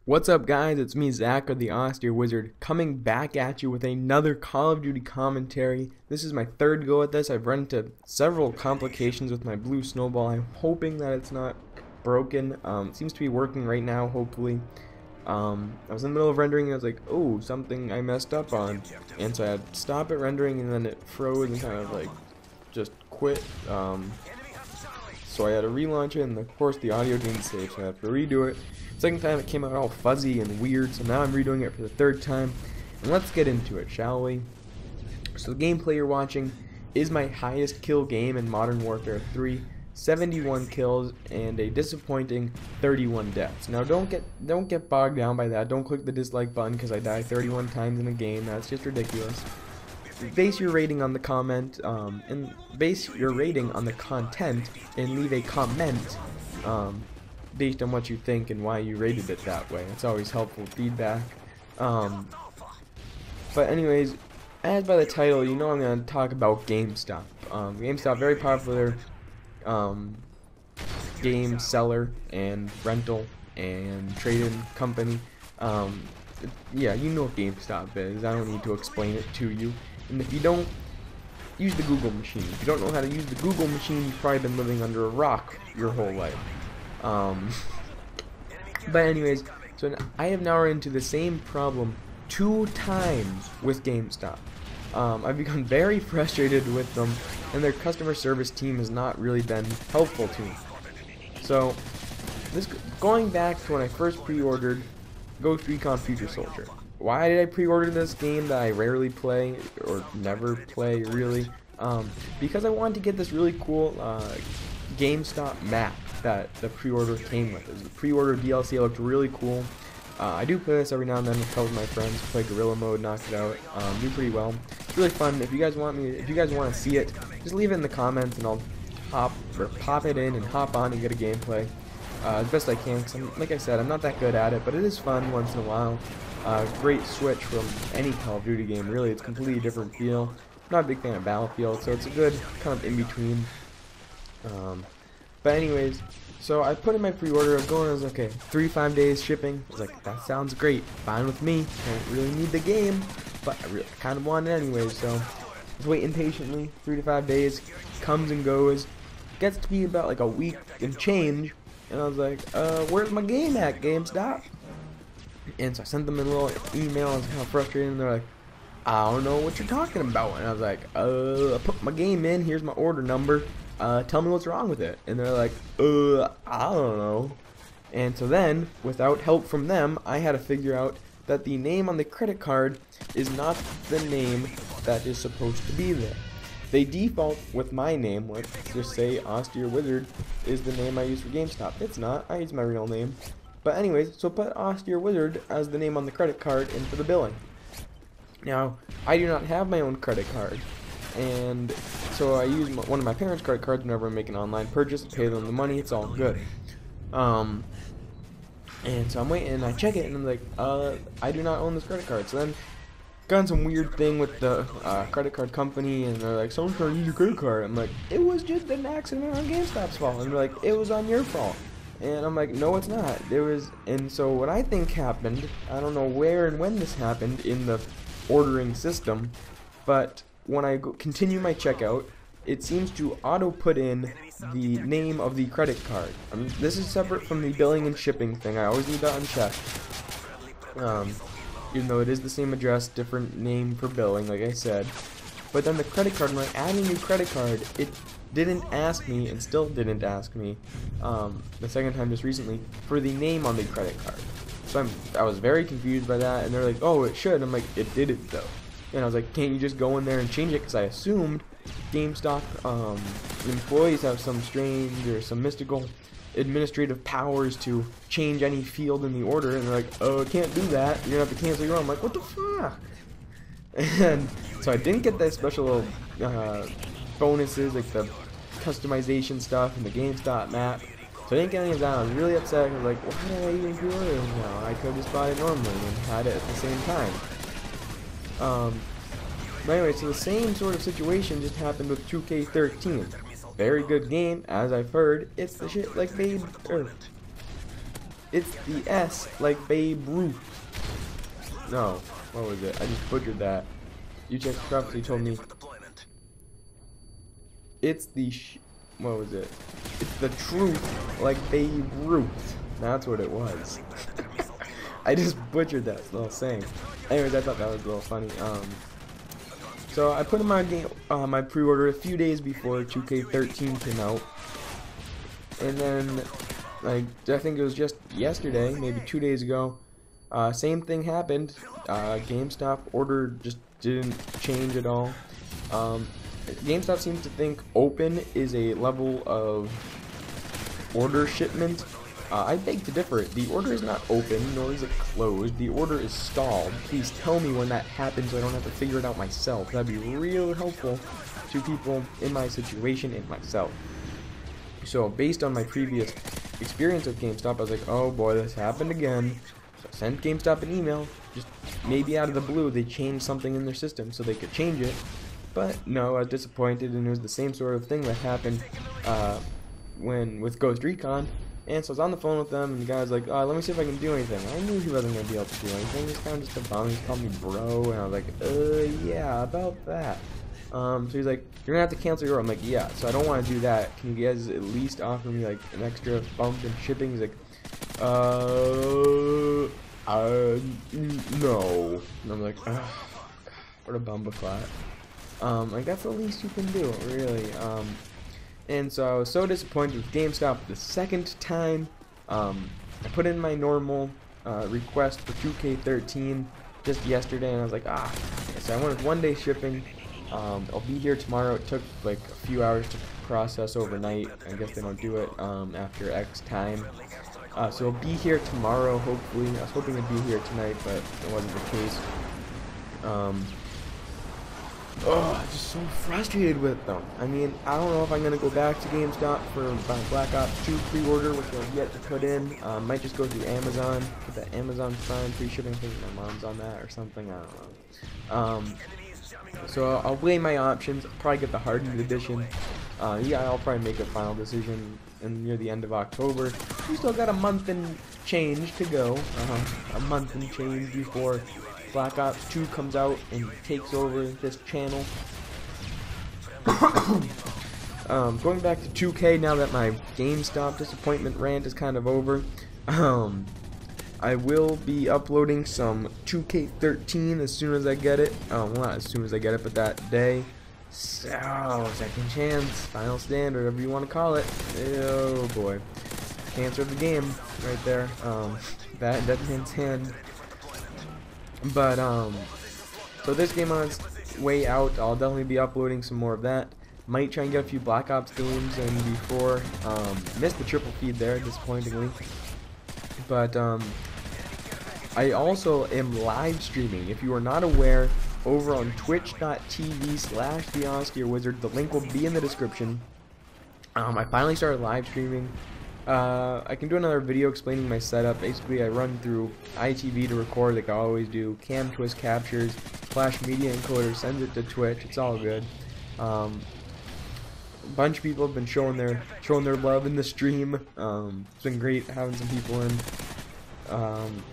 What's up, guys? It's me, Zach, of the AustereWizard, coming back at you with another Call of Duty commentary. This is my third go at this. I've run into several complications with my blue snowball. I'm hoping that it's not broken. It seems to be working right now, hopefully. I was in the middle of rendering and I was like, oh, something I messed up on. And so I had to stop it rendering and then it froze and kind of like just quit. So I had to relaunch it, and of course the audio didn't save, so I had to redo it. Second time it came out all fuzzy and weird, so now I'm redoing it for the third time. And let's get into it, shall we? So the gameplay you're watching is my highest kill game in Modern Warfare 3, 71 kills and a disappointing 31 deaths. Now don't get bogged down by that. Don't click the dislike button because I die 31 times in a game. That's just ridiculous. Base your rating on the comment, and base your rating on the content, and leave a comment based on what you think and why you rated it that way. It's always helpful feedback. But anyways, as by the title, you know I'm going to talk about GameStop. GameStop, very popular game seller and rental and trade-in company. Yeah, you know what GameStop is. I don't need to explain it to you. And if you don't, use the Google machine. If you don't know how to use the Google machine, you've probably been living under a rock your whole life. But anyways, so I have now run into the same problem 2 times with GameStop. I've become very frustrated with them, and their customer service team has not really been helpful to me. So, going back to when I first pre-ordered Ghost Recon Future Soldier. Why did I pre-order this game that I rarely play, or never play, really? Because I wanted to get this really cool GameStop map that the pre-order came with. The pre-order DLC looked really cool. I do play this every now and then with a couple of my friends. Play Guerrilla Mode, knock it out, do pretty well. It's really fun. If you guys want to see it, just leave it in the comments and I'll pop it in and hop on and get a gameplay as best I can. Cause like I said, I'm not that good at it, but it is fun once in a while. Great switch from any Call of Duty game. Really, it's a completely different feel. I'm not a big fan of Battlefield, so it's a good kind of in between. But anyways, so I put in my pre-order. I was going, I was like, okay, 3-5 days shipping. I was like, that sounds great, fine with me. Don't really need the game, but I kind of want it anyway. So I was waiting patiently. 3 to 5 days comes and goes. Gets to be about like a week and change, and I was like, where's my game at, GameStop? And so I sent them a little email. I was kind of frustrated, and they're like, I don't know what you're talking about. And I was like, I put my game in, here's my order number, tell me what's wrong with it. And they're like, I don't know. And so then, without help from them, I had to figure out that the name on the credit card is not the name that is supposed to be there. They default with my name. Let's just say AustereWizard is the name I use for GameStop. It's not. I use my real name. But anyways, so put AustereWizard as the name on the credit card and for the billing. Now, I do not have my own credit card, and so I use one of my parents' credit cards whenever I make an online purchase, pay them the money, it's all good. And so I'm waiting, and I check it, and I'm like, I do not own this credit card. So then, got on some weird thing with the credit card company, and they're like, someone's trying to use your credit card. I'm like, it was just an accident on GameStop's fault. And they're like, it was on your fault. And I'm like, no, it's not. It was, and so what I think happened, I don't know where and when this happened in the ordering system, but when I continue my checkout, it seems to auto put in the name of the credit card. This is separate from the billing and shipping thing. I always need that unchecked. Even though it is the same address, different name for billing, like I said. But then the credit card, when I add a new credit card, it didn't ask me, and still didn't ask me, the second time just recently, for the name on the credit card. So I was very confused by that, and they're like, oh, it should. I'm like, it didn't though. And I was like, can't you just go in there and change it? Because I assumed GameStop employees have some strange or some mystical administrative powers to change any field in the order, and they're like, oh, can't do that. You're gonna have to cancel your own. I'm like, what the fuck? And so I didn't get that special bonuses, like the customization stuff and the GameStop map. So I didn't get any of that. I was really upset. I was like, why did I even pre-order this now? I could have just bought it normally and had it at the same time. But anyway, so the same sort of situation just happened with 2K13. Very good game, as I've heard. It's the shit like Babe Earth. It's the S like Babe Ruth. No, what was it? I just butchered that. You checked the prophecy, told me. It's the what was it? It's the truth like Babe Ruth. That's what it was. I just butchered that little saying. Anyways, I thought that was a little funny. So I put in my game, my pre-order a few days before 2K13 came out, and then I think it was just yesterday, maybe 2 days ago. Same thing happened. GameStop order just didn't change at all. GameStop seems to think open is a level of order shipment. I beg to differ. The order is not open, nor is it closed. The order is stalled. Please tell me when that happens so I don't have to figure it out myself. That'd be real helpful to people in my situation and myself. So based on my previous experience with GameStop, I was like, oh boy, this happened again. So I sent GameStop an email. Just maybe out of the blue, they changed something in their system so they could change it. But no, I was disappointed, and it was the same sort of thing that happened with Ghost Recon. And so I was on the phone with them, and the guy was like, let me see if I can do anything. I knew he wasn't going to be able to do anything. He was kind of just a bum. He called me bro, and I was like, yeah, about that. So he's like, you're going to have to cancel your order. I'm like, yeah, so I don't want to do that. Can you guys at least offer me, like, an extra bump in shipping? He's like, no. And I'm like, what a bumbleclot. Like, that's the least you can do, really. And so I was so disappointed with GameStop the second time. I put in my normal request for 2K13 just yesterday, and I was like, so I wanted 1 day shipping. I'll be here tomorrow. It took like a few hours to process overnight. I guess they don't do it after X time. So I'll be here tomorrow, hopefully. I was hoping to be here tonight, but it wasn't the case. I'm just so frustrated with them. I mean, I don't know if I'm going to go back to GameStop for Black Ops 2 pre-order, which I've yet to put in. Might just go through Amazon, get that Amazon Prime free shipping. I think my mom's on that or something, I don't know. So I'll weigh my options. I'll probably get the hardened edition. Yeah, I'll probably make a final decision near the end of October. We still got a month and change to go. A month and change before Black Ops 2 comes out and takes over this channel. Going back to 2K now that my GameStop disappointment rant is kind of over. I will be uploading some 2K13 as soon as I get it. Well, not as soon as I get it, but that day. So, second chance, final stand, whatever you want to call it. Oh boy. Cancer of the game right there. That Dead Man's Hand. But, so this game on its way out, I'll definitely be uploading some more of that. Might try and get a few Black Ops games in before. Missed the triple feed there, disappointingly. But, I also am live streaming. If you are not aware, over on twitch.tv/TheAustereWizard, the link will be in the description. I finally started live streaming. I can do another video explaining my setup. Basically, I run through ITV to record like I always do. Cam Twist captures, Flash Media Encoder sends it to Twitch. It's all good. A bunch of people have been showing their love in the stream. It's been great having some people in.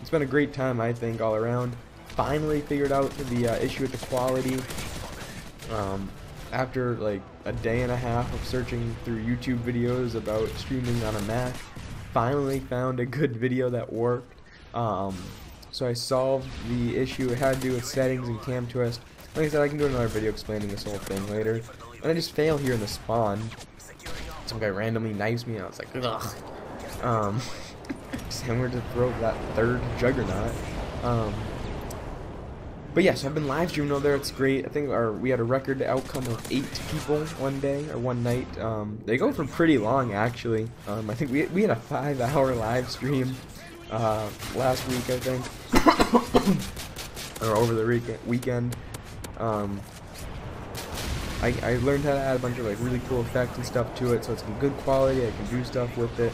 It's been a great time, I think, all around. Finally figured out the issue with the quality. After like a day and a half of searching through YouTube videos about streaming on a Mac, finally found a good video that worked. So I solved the issue. It had to do with settings and Cam Twist. Like I said, I can do another video explaining this whole thing later. And I just fail here in the spawn. Some guy randomly knifes me, and I was like, ugh. Somewhere to throw that third juggernaut. But yes, I've been live streaming over there. It's great. I think we had a record outcome of 8 people one day or one night. They go for pretty long, actually. I think we had a 5-hour live stream last week, I think, or over the weekend. I learned how to add a bunch of like really cool effects and stuff to it, so it's in good quality. I can do stuff with it.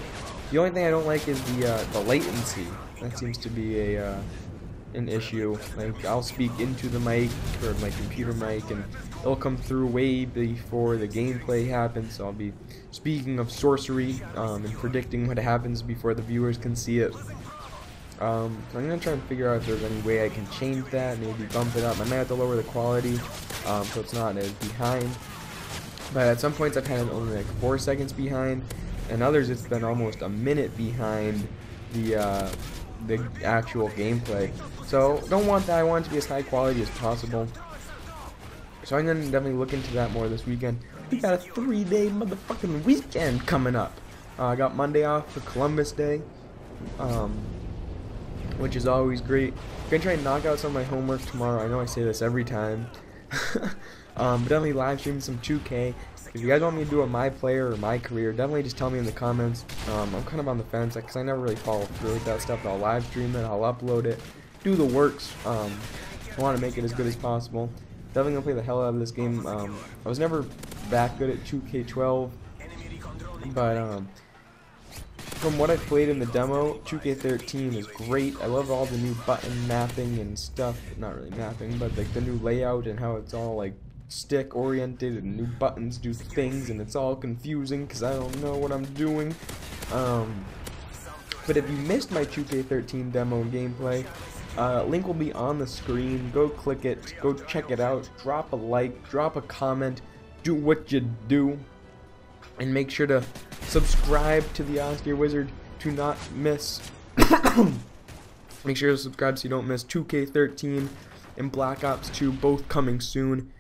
The only thing I don't like is the latency. That seems to be a an issue. Like, I'll speak into the mic, or my computer mic, and it'll come through way before the gameplay happens. So I'll be speaking of sorcery and predicting what happens before the viewers can see it. So I'm gonna try and figure out if there's any way I can change that, maybe bump it up. I might have to lower the quality so it's not as behind. But at some points I've had it only like 4 seconds behind, and others it's been almost a minute behind the actual gameplay. So don't want that. I want it to be as high quality as possible. So I'm gonna definitely look into that more this weekend. We got a 3-day motherfucking weekend coming up. I got Monday off for Columbus Day, which is always great. I'm gonna try and knock out some of my homework tomorrow. I know I say this every time. But definitely live stream some 2K. If you guys want me to do a my player or my career, definitely just tell me in the comments. I'm kind of on the fence because I never really follow through with that stuff. I'll live stream it, I'll upload it, do the works. I want to make it as good as possible. Definitely gonna play the hell out of this game. I was never that good at 2K12, but from what I played in the demo, 2K13 is great. I love all the new button mapping and stuff. Not really mapping, but like the new layout and how it's all like stick oriented and new buttons do things, and it's all confusing because I don't know what I'm doing. But if you missed my 2K13 demo gameplay, link will be on the screen. Go click it, go check it out, drop a like, drop a comment, do what you do, and make sure to subscribe to the AustereWizard to not miss. Make sure to subscribe so you don't miss 2K13 and Black Ops 2, both coming soon.